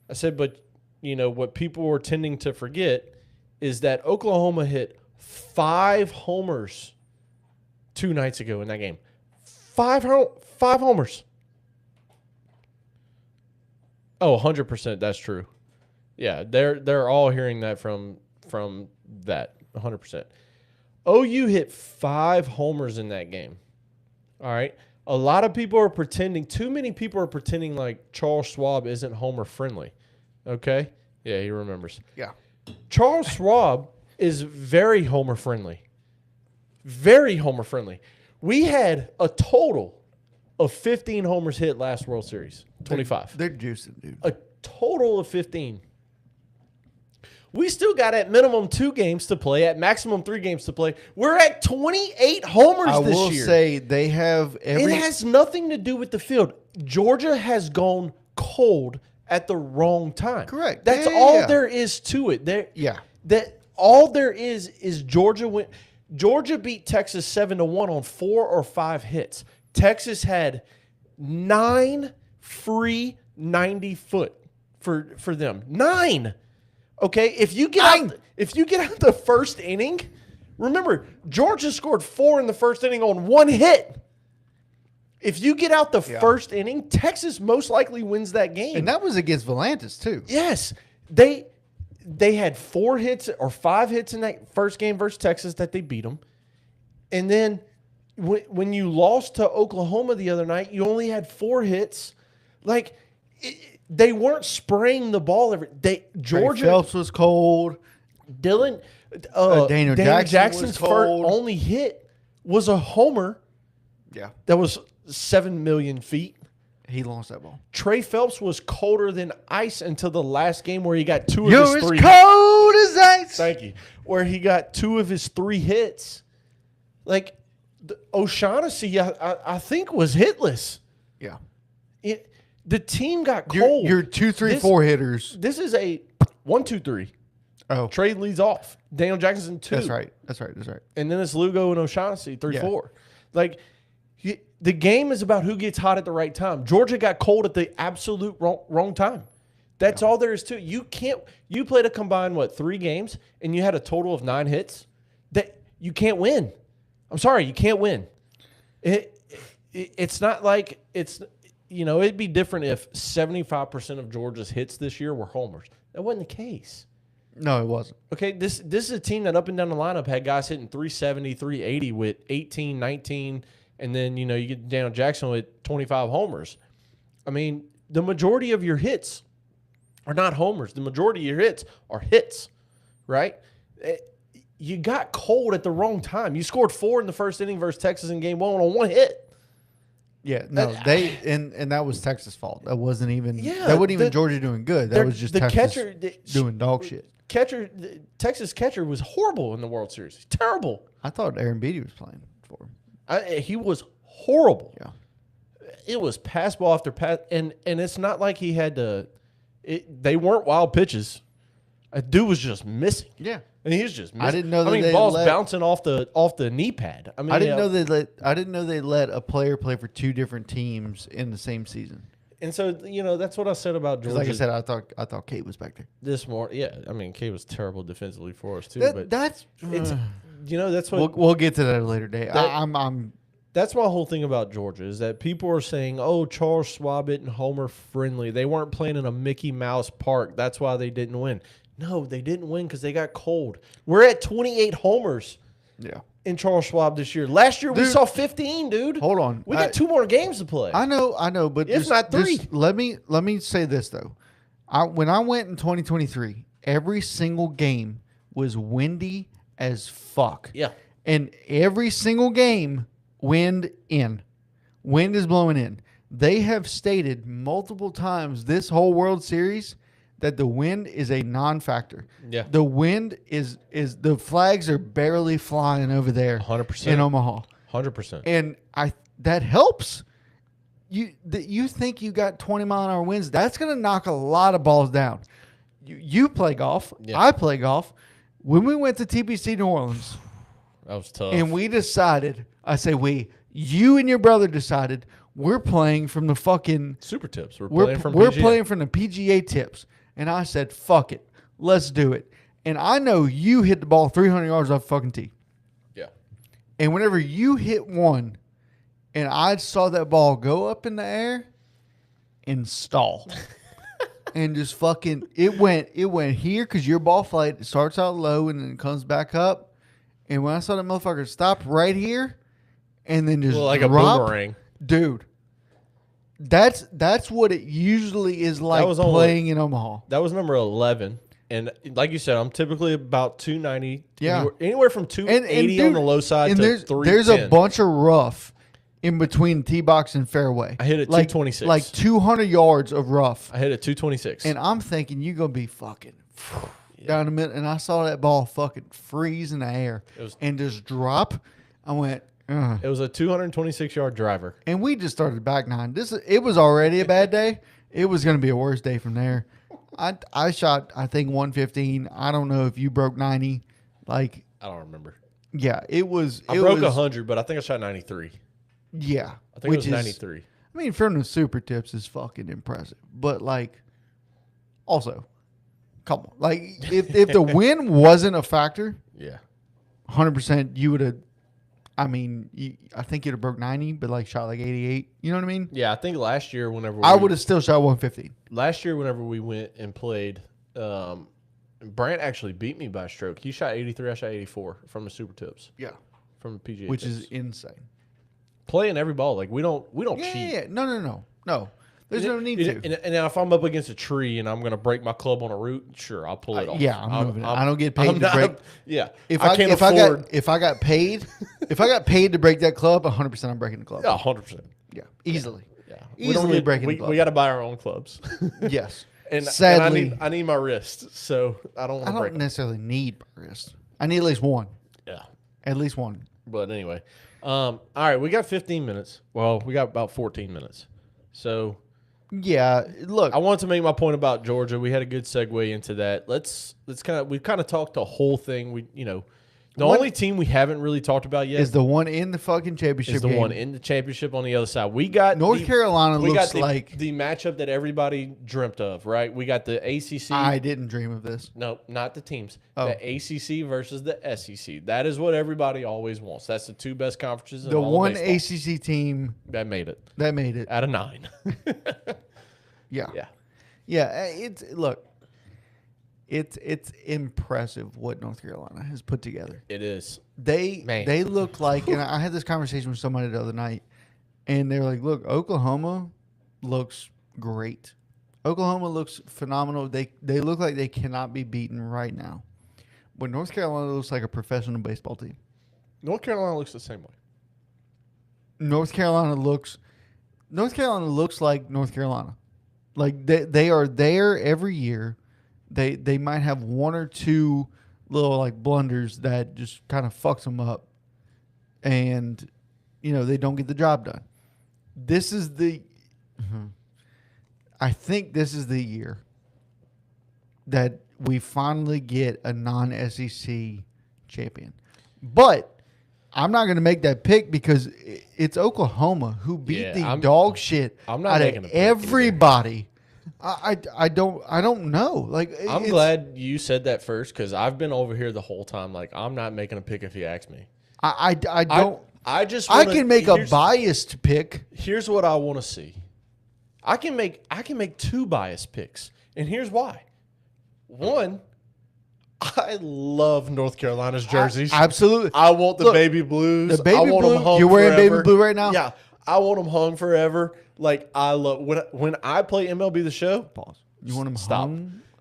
I said, but, you know, what people were tending to forget is that Oklahoma hit 5 homers 2 nights ago in that game. 5 homers. Oh, 100%. That's true. Yeah, they're all hearing that from that 100%. OU hit 5 homers in that game. All right. A lot of people are pretending. Too many people are pretending like Charles Schwab isn't homer friendly. Okay. Yeah, he remembers. Yeah. Charles Schwab is very homer friendly. Very homer friendly. We had a total of 15 homers hit last World Series. 25. They're juicing, dude. A total of 15. We still got at minimum 2 games to play, at maximum 3 games to play. We're at 28 homers this year. I will say they have It has nothing to do with the field. Georgia has gone cold at the wrong time. Correct. That's Yeah, all yeah. there is to it. Yeah. That all there is Georgia went. Georgia beat Texas 7-1 on 4 or 5 hits. Texas had 9 free 90-foot for them. 9. Okay, if you get out the first inning, remember Georgia scored 4 in the first inning on 1 hit. If you get out the first inning, Texas most likely wins that game. And that was against Volantis, too. Yes, they had 4 hits or 5 hits in that first game versus Texas that they beat them, and then when you lost to Oklahoma the other night, you only had 4 hits. Like they weren't spraying the ball Georgia Phelps was cold. Daniel Daniel Jackson's was cold. only hit was a homer. Yeah. That was 7 million feet. He lost that ball. Trey Phelps was colder than ice until the last game where he got 2 of You're his as 3. cold as ice. Thank you. Where he got 2 of his 3 hits. Like O'Shaughnessy, I think was hitless. Yeah. The team got cold. Your 2, 3, 4 hitters. This is a 1, 2, 3. Oh, Trey leads off. Daniel Jackson 2. that's right. And then it's Lugo and O'Shaughnessy 3, Yeah. 4. Like the game is about who gets hot at the right time. Georgia got cold at the absolute wrong time. That's all there is to it. You played a combined 3 games and you had a total of 9 hits. That you can't win. I'm sorry, you can't win. It's not like it's. It'd be different if 75% of Georgia's hits this year were homers. That wasn't the case. No, it wasn't. Okay, this is a team that up and down the lineup had guys hitting 370, 380 with 18, 19, and then, you get Daniel Jackson with 25 homers. I mean, the majority of your hits are not homers. The majority of your hits are hits, right? You got cold at the wrong time. You scored 4 in the first inning versus Texas in game 1 on 1 hit. Yeah, no, and that was Texas' fault. That wasn't even Yeah, that wasn't even Georgia doing good. That was just the Texas catcher doing dog shit. Texas catcher was horrible in the World Series. Terrible. I thought Aaron Beatty was playing for him. He was horrible. Yeah. It was pass ball after pass, and it's not like he had to. They weren't wild pitches. A dude was just missing. Yeah. and he's just. I didn't know that I mean, they balls let- bouncing off the knee pad. I mean, I didn't know they let a player play for two different teams in the same season. And so that's what I said about Because, Georgia. like I said, I thought Kate was back there. this morning. Yeah, I mean, Kay was terrible defensively for us too. but That's it's that's what we'll get to that at a later day. I'm that's my whole thing about Georgia is that people are saying, "Oh, Charles Schwab and Homer friendly. They weren't playing in a Mickey Mouse park. That's why they didn't win." No, they didn't win because they got cold. We're at 28 homers yeah. in Charles Schwab this year. Last year we Dude, saw 15, dude. Hold on, We got 2 more games to play. I know, but If not 3. let me say this though. When I went in 2023, every single game was windy as fuck. Yeah. And every single game, wind is blowing in. They have stated multiple times this whole World Series that the wind is a non-factor. Yeah. The wind is the flags are barely flying over there 100%. in Omaha. 100%. And that helps. You think you got 20-mile-an-hour winds? That's going to knock a lot of balls down. You play golf. Yeah. I play golf. When we went to TPC New Orleans That was tough. and we decided, you and your brother decided we're playing from the fucking Super tips. We're we're playing from we're PGA. playing from the PGA tips. And I said, fuck it. Let's do it. And I know you hit the ball 300 yards off the fucking tee. Yeah. And whenever you hit one, and I saw that ball go up in the air and stall, and just fucking it went here because your ball flight starts out low and then it comes back up. And when I saw that motherfucker stop right here, and then just Like drop, a boomerang. dude. That's what it usually is like was only- playing in Omaha. That was number 11. And like you said, I'm typically about 290. Yeah. Anywhere from 280 on the low side and to there's 310. a bunch of rough in between tee box and fairway. I hit it like 226. like 200 yards of rough, I hit it 226. and I'm thinking you're gonna be fucking down the middle. And I saw that ball fucking freeze in the air and just drop. I went, ugh. It was a 226-yard driver. And we just started back nine. It was already a bad day. It was gonna be a worse day from there. I shot, I think, 115. I don't know if you broke 90. Like, I don't remember. yeah, it was. I broke 100, but I think I shot 93. Yeah, I think it was 93. I mean, from the super tips is fucking impressive. But like, also, come on, like if the win wasn't a factor, Yeah. 100%, you would have. I mean, I think you'd have broke 90, but like shot like 88. You know what I mean? Yeah, I think last year whenever I would have still shot 115. Last year whenever we went and played, Brant actually beat me by a stroke. He shot 83, I shot 84 from the super tips, Yeah, from the PGA which tips. is insane. Playing every ball. Like we don't Yeah, cheat. yeah, no. There's no need to. And if I'm up against a tree and I'm going to break my club on a root, sure, I'll pull it off. Yeah, I'm moving it. I don't get paid to break. Yeah, If I can't afford. if I got paid to break that club, 100% I'm breaking the club. Yeah, 100%. Yeah, easily. Yeah, Easily breaking the club. We got to buy our own clubs. Yes. and Sadly, I need my wrist, so I don't want I to break don't them. necessarily need my wrist. I need at least one. Yeah. At least one. But anyway, all right, we got 15 minutes. Well, we got about 14 minutes. So Yeah. Look, I wanted to make my point about Georgia. We had a good segue into that. Let's we've kind of talked the whole thing. The What- only team we haven't really talked about yet is the one in the fucking championship is the game. one in the championship on the other side. We got North Carolina we looks got like the matchup that everybody dreamt of, right? We got the ACC. I didn't dream of this. No, not the teams. Oh. The ACC versus the SEC. That is what everybody always wants. That's the two best conferences in The all one of baseball. ACC team That made it that made it. out of 9. Yeah. Yeah. Yeah. It's impressive what North Carolina has put together. It is. They look like, and I had this conversation with somebody the other night, and they were like, "Look, Oklahoma looks great. Oklahoma looks phenomenal. They look like they cannot be beaten right now, but North Carolina looks like a professional baseball team. North Carolina looks the same way. North Carolina looks like North Carolina. Like they are there every year. They might have one or two little like blunders that just kind of fucks them up, and they don't get the job done. This is the I think this is the year that we finally get a non-SEC champion. But I'm not going to make that pick because it's Oklahoma who beat dog shit I'm not out making of a pick either. everybody. I don't know. Like I'm glad you said that first because I've been over here the whole time. Like, I'm not making a pick if you ask me. I don't. I just I wanna, can make a biased pick. Here's what I want to see. I can make 2 biased picks, and here's why. One, I love North Carolina's jerseys. Absolutely. I want the Look, baby blues. the baby I want blue. them hung You're wearing forever. baby blue right now? Yeah, I want them hung forever. Like, I love when I play MLB The Show. Pause. You want them Stop.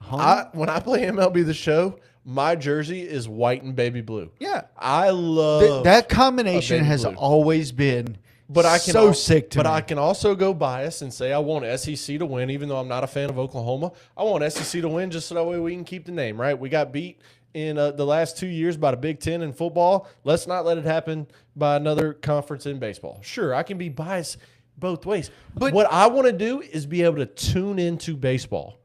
hung? When I play MLB The Show, my jersey is white and baby blue. Yeah. I love That combination baby has blue. always been But I can so al- sick to But me. I can also go bias and say I want SEC to win, even though I'm not a fan of Oklahoma. I want SEC to win just so that way we can keep the name, right? We got beat in the last 2 years by the Big Ten in football. Let's not let it happen by another conference in baseball. Sure, I can be biased both ways. But what I want to do is be able to tune into baseball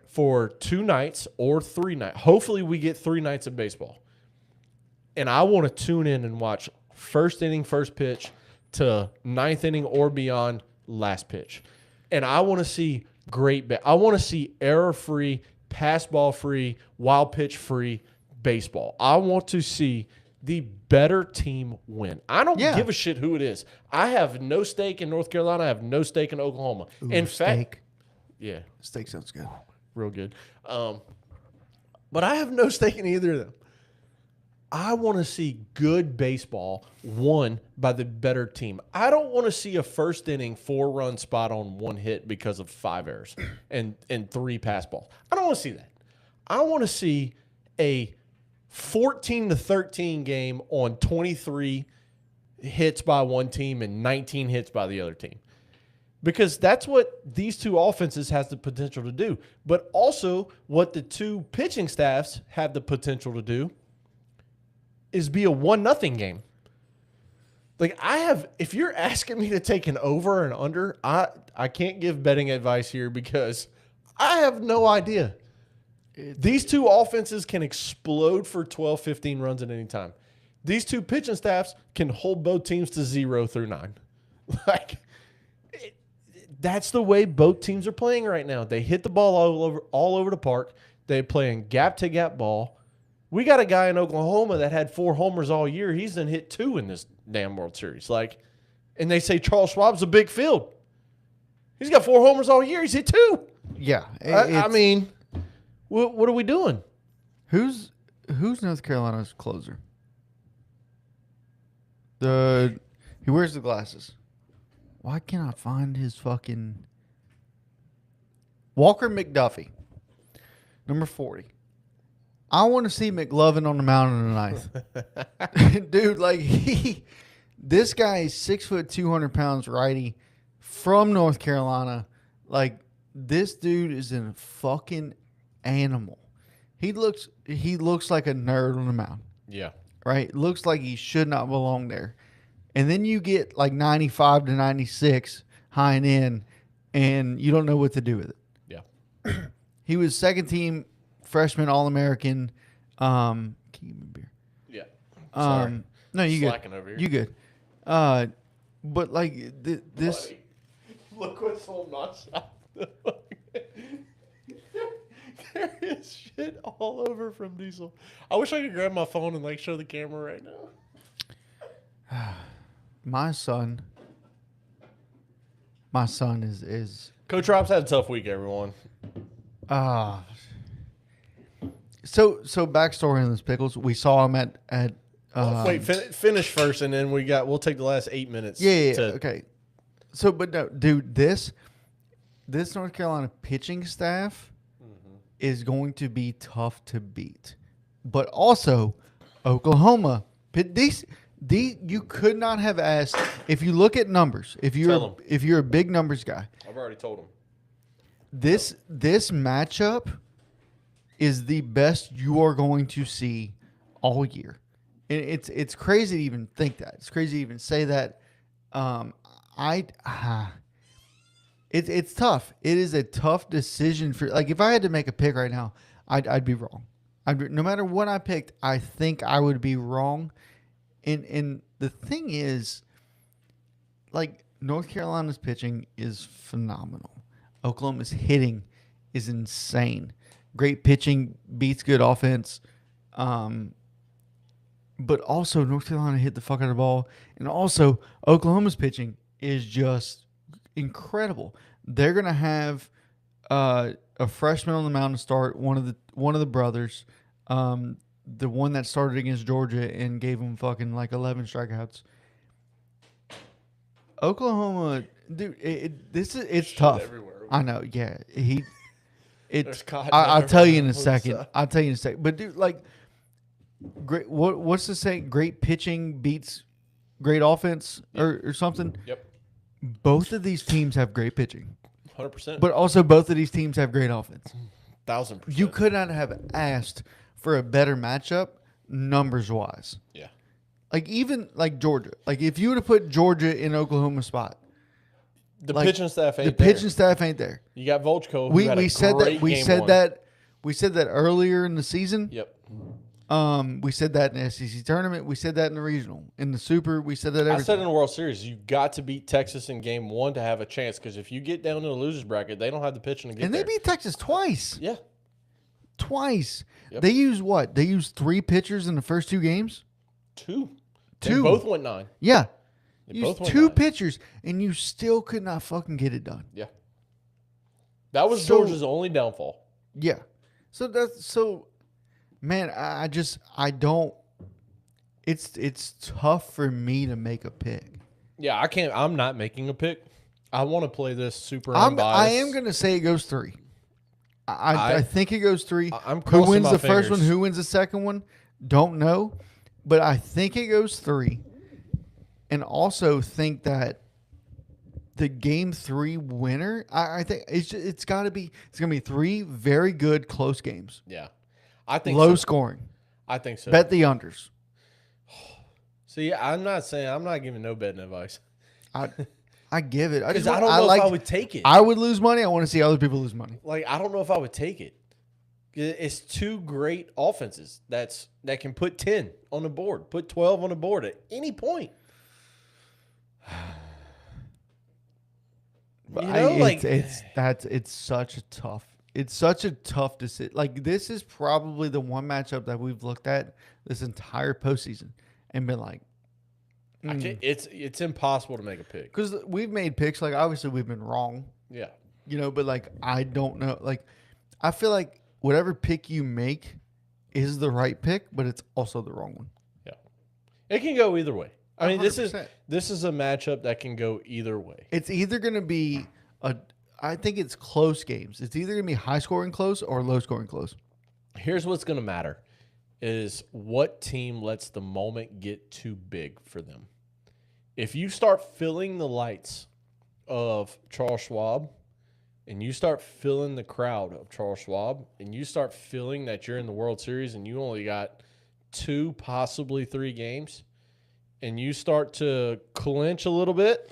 for 2 nights or 3 nights. Hopefully we get 3 nights of baseball. And I want to tune in and watch first inning, first pitch to 9th inning or beyond, last pitch. And I want to see I want to see error-free, pass ball free, wild pitch free baseball. I want to see the better team win. I don't give a shit who it is. I have no stake in North Carolina. I have no stake in Oklahoma. In fact, yeah, steak sounds good. real good. But I have no stake in either of them. I want to see good baseball won by the better team. I don't want to see a first inning 4-run spot on 1 hit because of 5 errors and 3 pass balls. I don't want to see that. I want to see a 14-13 game on 23 hits by one team and 19 hits by the other team. Because that's what these 2 offenses has the potential to do. But also what the 2 pitching staffs have the potential to do is be a 1-0 game. Like, if you're asking me to take an over and under, I can't give betting advice here because I have no idea. These 2 offenses can explode for 12, 15 runs at any time. These 2 pitching staffs can hold both teams to 0 through 9. Like, that's the way both teams are playing right now. They hit the ball all over the park. They're playing gap-to-gap ball. We got a guy in Oklahoma that had 4 homers all year. He's then hit 2 in this damn World Series. Like, and they say Charles Schwab's a big field. He's got 4 homers all year. He's hit 2. Yeah. I mean, what are we doing? Who's North Carolina's closer? He wears the glasses. Why can't I find his fucking Walker McDuffie, number 40. I want to see McLovin on the mound in the 9th. Dude, like this guy is 6 foot 200 pounds righty from North Carolina. Like this dude is a fucking animal. He looks like a nerd on the mound. Yeah. Right? Looks like he should not belong there. And then you get like 95 to 96 high and in, and you don't know what to do with it. Yeah. He was second team freshman All-American. Can you give me a beer? Yeah. Sorry. No, you Slacking good. over here. You good. But like this. Buddy, look what's on my side. There is shit all over from Diesel. I wish I could grab my phone and like show the camera right now. My son is Coach Rob's had a tough week, everyone. So backstory on this Pickles. We saw him at Wait, finish first, and then we'll take the last 8 minutes. Yeah, okay. So, but no, dude, this North Carolina pitching staff is going to be tough to beat, but also Oklahoma. You could not have asked. If you look at numbers, if you're a big numbers guy, I've already told him. This matchup is the best you are going to see all year. And it's crazy to even think that. It's crazy to even say that. It's tough. It is a tough decision for, like, if I had to make a pick right now, I'd be wrong. No matter what I picked, I think I would be wrong. And the thing is, like, North Carolina's pitching is phenomenal. Oklahoma's hitting is insane. Great pitching beats good offense. But also North Carolina hit the fuck out of the ball. And also Oklahoma's pitching is just incredible. They're gonna have a freshman on the mound to start, one of the brothers. The one that started against Georgia and gave them fucking like 11 strikeouts. Oklahoma, dude, it's tough. Everywhere. I know, yeah. There's cotton I'll tell you in a everywhere. second. I'll tell you in a second. But dude, like, great. What's the saying? Great pitching beats great offense, or something. Yep. Both of these teams have great pitching, 100%. but also both of these teams have great offense. 1,000%. You could not have asked for a better matchup numbers wise. Yeah. Like, even like Georgia. Like, if you would have put Georgia in Oklahoma's spot, The like, pitching staff ain't the there. pitching staff ain't there. You got Volchko. Who We had a said great that we game said one. that we said that earlier in the season. Yep. We said that in the SEC tournament. We said that in the regional. In the Super, we said that I everything. said in the World Series, you got to beat Texas in game one to have a chance. Because if you get down to the losers bracket, they don't have the pitching to get And there. they beat Texas twice. Yeah. Twice. Yep. They used what? They used 3 pitchers in the first 2 games? Two. Two. They both went 9. Yeah. They Used both went 2 9. pitchers, and you still could not fucking get it done. Yeah. That was So- Georgia's only downfall. Yeah. So man, I don't it's tough for me to make a pick. Yeah, I can't. I'm not making a pick. I want to play this super I unbiased. am going to say it goes 3. I think it goes 3. I'm Who crossing wins my the first one? fingers. Who wins the second one? Don't know, but I think it goes 3, and also think that the game 3 winner. I think it's got to be. It's going to be 3 very good close games, Yeah. I think low so. scoring. I think so. Bet the unders. See, I'm not giving no betting advice. I give it. Because I don't know if I would take it. I would lose money. I want to see other people lose money. Like, I don't know if I would take it. It's 2 great offenses that can put 10 on the board, put 12 on the board at any point. But You know, it's such a tough decision. Like, this is probably the one matchup that we've looked at this entire postseason and been like, I can't, it's impossible to make a pick. because we've made picks. Like, obviously we've been wrong, Yeah. but like, I don't know. Like, I feel like whatever pick you make is the right pick, but it's also the wrong one. Yeah. It can go either way. I mean, this 100%. is a matchup that can go either way. It's either going to be I think it's close games. It's either going to be high scoring close or low scoring close. Here's what's going to matter is what team lets the moment get too big for them. If you start filling the lights of Charles Schwab and you start filling the crowd of Charles Schwab and you start feeling that you're in the World Series and you only got 2, possibly 3 games, and you start to clinch a little bit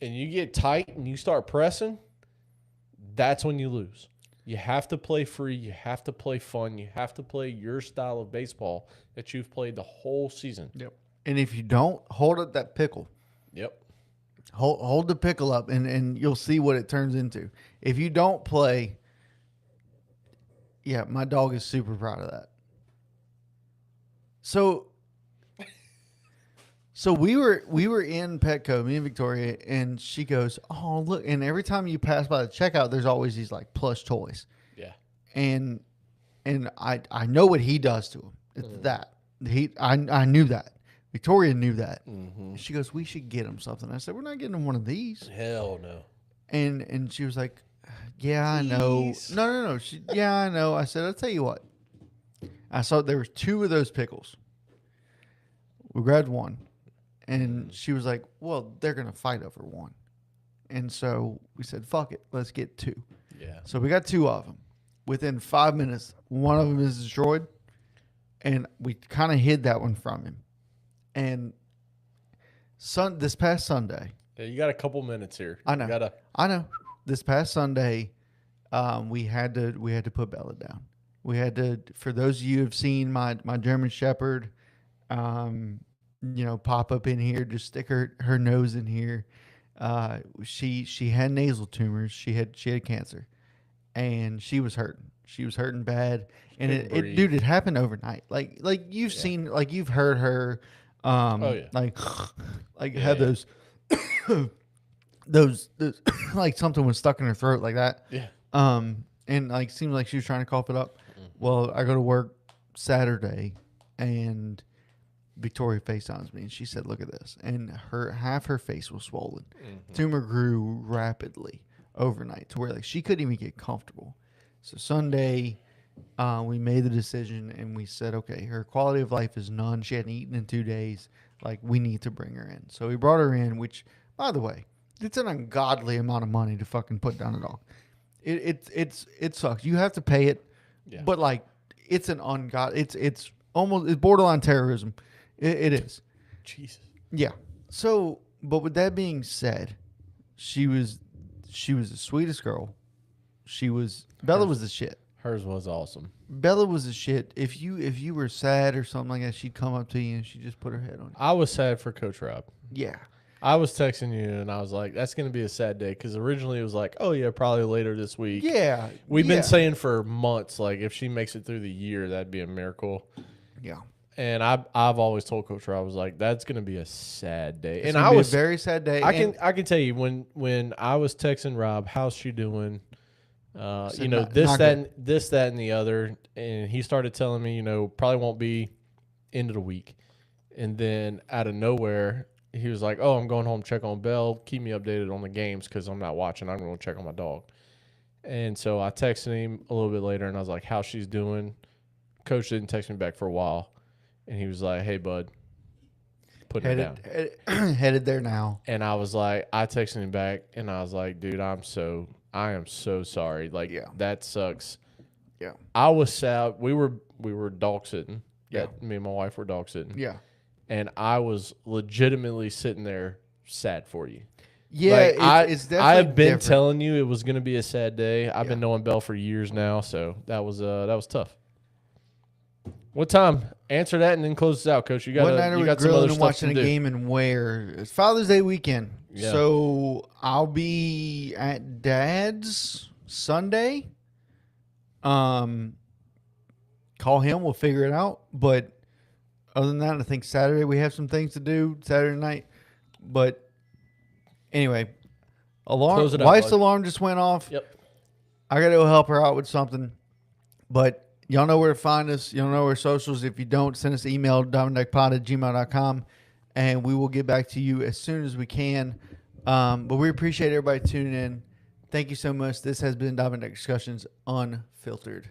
and you get tight and you start pressing, that's when you lose. You have to play free. You have to play fun. You have to play your style of baseball that you've played the whole season. Yep. And if you don't, hold up that pickle. Yep. Hold the pickle up, and you'll see what it turns into. If you don't play, yeah, my dog is super proud of that. So we were in Petco, me and Victoria, and she goes, "Oh, look!" And every time you pass by the checkout, there's always these like plush toys, Yeah. and I know what he does to them. It's that I knew that. Victoria knew that. Mm-hmm. She goes, "We should get him something." I said, "We're not getting him one of these." Hell no. And she was like, "Yeah, I know." Please. No. Yeah, I know. I said, "I'll tell you what." I saw there was 2 of those pickles. We grabbed one, and she was like, "Well, they're gonna fight over one," and so we said, "Fuck it, let's get 2." Yeah. So we got 2 of them. Within 5 minutes, one of them is destroyed, and we kind of hid that one from him. And this past Sunday, Yeah, you got a couple minutes here. I know. You gotta, this past Sunday, we had to put Bella down. We had to. For those of you who've seen my German Shepherd, pop up in here, just stick her nose in here. She had nasal tumors. She had cancer, and she was hurting. She was hurting bad, and couldn't dude, breathe. it happened overnight. Like you've seen, like you've heard her, Oh, yeah. like Yeah, have yeah. those like something was stuck in her throat like that. Yeah. And like seemed like she was trying to cough it up. Well, I go to work Saturday, and Victoria FaceTimes me, and she said, "Look at this," and half her face was swollen. Tumor grew rapidly overnight to where like she couldn't even get comfortable. So Sunday, we made the decision, and we said, "Okay, her quality of life is none. She hadn't eaten in 2 days. Like we need to bring her in." So we brought her in, which, by the way, it's an ungodly amount of money to fucking put down a dog. It sucks. You have to pay it, Yeah. but like it's an ungodly. It's almost it's borderline terrorism. It is. Jesus. Yeah. So, but with that being said, she was the sweetest girl. Bella was the shit. Hers was awesome. Bella was the shit. If you were sad or something like that, she'd come up to you and she'd just put her head on you. I was sad for Coach Rob. Yeah. I was texting you and I was like, that's going to be a sad day. Because originally it was like, oh, yeah, probably later this week. Yeah. We've yeah. been saying for months, like, if she makes it through the year, that'd be a miracle. Yeah. And I've always told Coach Rob, I was like, that's going to be a sad day. It's And gonna I be was a very sad day. I can tell you when I was texting Rob, how's she doing? Said This, not that, and the other. And he started telling me, probably won't be end of the week. And then out of nowhere, he was like, oh, I'm going home to check on Belle. Keep me updated on the games because I'm not watching. I'm going to check on my dog. And so I texted him a little bit later, and I was like, how she's doing? Coach didn't text me back for a while. And he was like, hey, bud, put it down. Headed there now. And I was like, I texted him back, and I was like, dude, I am so sorry. Like, Yeah. that sucks. Yeah. I was sad. We were dog sitting. Yeah. Me and my wife were dog sitting. Yeah. And I was legitimately sitting there sad for you. Yeah, Like, it's definitely I have been different. telling you it was going to be a sad day. I've been Yeah. knowing Belle for years now, so that was tough. What time? Answer that and then close this out, Coach. You got What night are we some other grilling and stuff watching to a do. game and where? It's Father's Day weekend. Yeah. So I'll be at Dad's Sunday. Call him. We'll figure it out. But other than that, I think Saturday we have some things to do. Saturday night. But anyway, Close it out, wife's bud. alarm just went off. Yep. I got to go help her out with something. But y'all know where to find us. Y'all know our socials. If you don't, send us an email, diamonddeckpod@gmail.com, and we will get back to you as soon as we can. But we appreciate everybody tuning in. Thank you so much. This has been Diamond Deck Discussions Unfiltered.